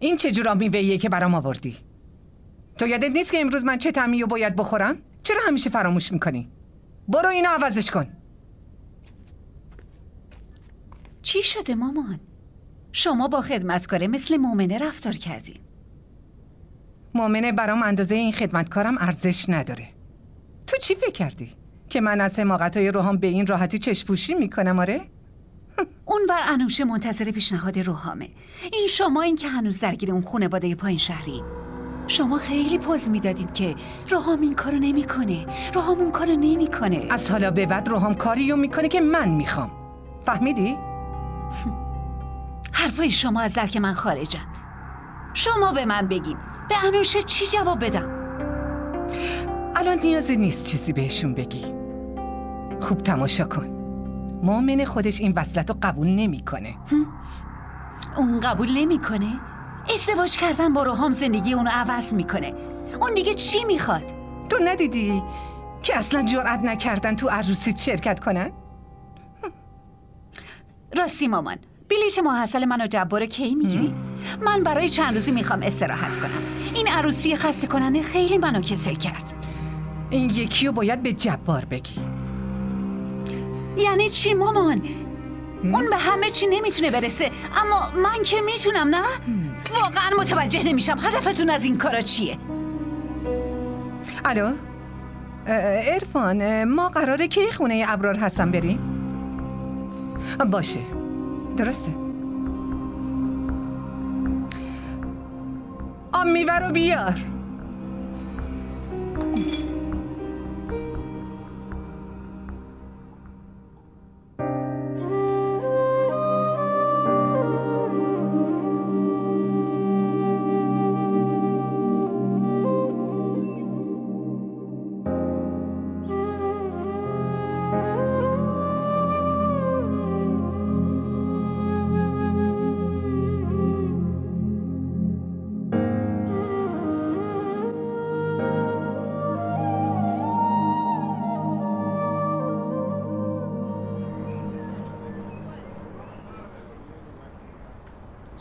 این چه جور میوه‌ایه که برام آوردی؟ تو یادت نیست که امروز من چه طعمی رو باید بخورم؟ چرا همیشه فراموش میکنی؟ برو اینو عوضش کن. چی شده مامان؟ شما با خدمتکاره مثل مومنه رفتار کردین. مومنه برام اندازه این خدمتکارم ارزش نداره. تو چی فکر کردی؟ که من از حماقت‌های روحام به این راحتی چشم‌پوشی میکنم؟ آره؟ اونور انوشه منتظر پیشنهاد روحامه. این شما این که هنوز درگیر اون خانواده پایین شهری. شما خیلی پوز میدادید که روحام این کارو نمیکنه، روحام اون کارو نمیکنه. از حالا به بعد روحام کاریو میکنه که من میخوام. فهمیدی؟ حرفای شما از درک من خارجن. شما به من بگین به انوشه چی جواب بدم؟ الان نیازی نیست چیزی بهشون بگی. خوب تماشا کن. مومن خودش این وصلت رو قبول نمیکنه. اون قبول نمیکنه؟ ازدواج کردن با روحام زندگی اونو عوض میکنه. اون دیگه چی میخواد؟ تو ندیدی که اصلا جرئت نکردن تو عروسیت شرکت کنن؟ راستی مامان، بلیت ماحصل منو جبار کی میگیری؟ من برای چند روزی میخوام استراحت کنم. این عروسی خسته کننده خیلی منو کسل کرد. این یکی رو باید به جبار بگی. یعنی چی مامان؟ اون به همه چی نمیتونه برسه، اما من که میتونم، نه؟ واقعا متوجه نمیشم هدفتون از این کارا چیه؟ الو؟ عرفان، ما قراره که خونه ابرار حسن بریم؟ باشه، درسته. آب میوه رو بیار.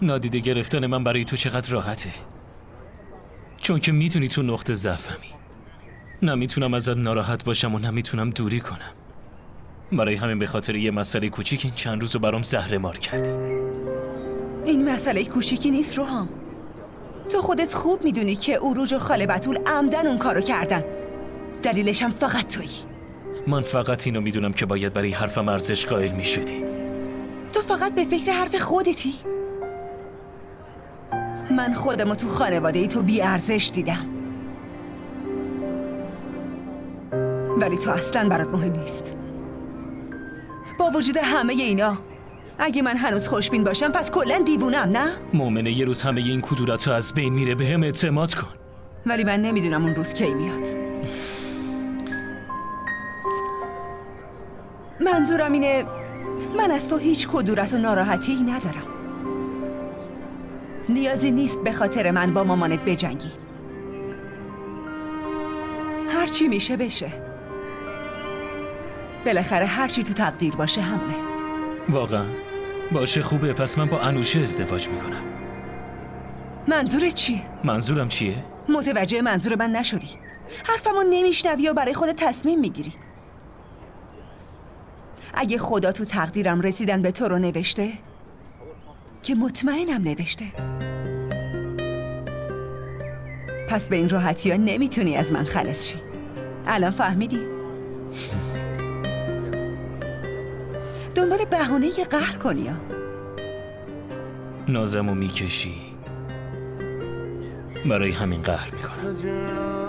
نادیده گرفتن من برای تو چقدر راحته، چون که میدونی تو نقطه ضعفمی. نمیتونم ازت ناراحت باشم و نمیتونم دوری کنم. برای همین به خاطر یه مسئله کوچیک این چند روزو برام زهرمار کردی. این مسئله کوچیکی نیست روحام. تو خودت خوب میدونی که عروج و خاله بتول عمدن اون کارو کردن. دلیلش هم فقط تویی. من فقط اینو میدونم که باید برای حرفم ارزش قائل میشدی. تو فقط به فکر حرف خودتی. من خودمو تو خانواده تو بی ارزش دیدم، ولی تو اصلاً برات مهم نیست. با وجود همه اینا، اگه من هنوز خوشبین باشم پس کلاً دیوونم، نه؟ مومنه یه روز همه این کدورتو از بین میره، بهم اعتماد کن. ولی من نمیدونم اون روز کی میاد. منظورم اینه من از تو هیچ کدورت و ناراحتی ندارم. نیازی نیست به خاطر من با مامانت بجنگی. هر چی میشه بشه. بالاخره هر چی تو تقدیر باشه همونه. واقعا؟ باشه خوبه، پس من با انوشه ازدواج میکنم. منظورت چیه؟ منظورم چیه؟ متوجه منظور من نشدی. حرفمو نمیشنوی و برای خودت تصمیم میگیری. اگه خدا تو تقدیرم رسیدن به تو رو نوشته، که مطمئنم نوشته، پس به این راحتی ها نمیتونی از من خلاص شی. الان فهمیدی؟ دنبال بهانه یه قهر کنی ها. نازمو میکشی، برای همین قهر میکنم.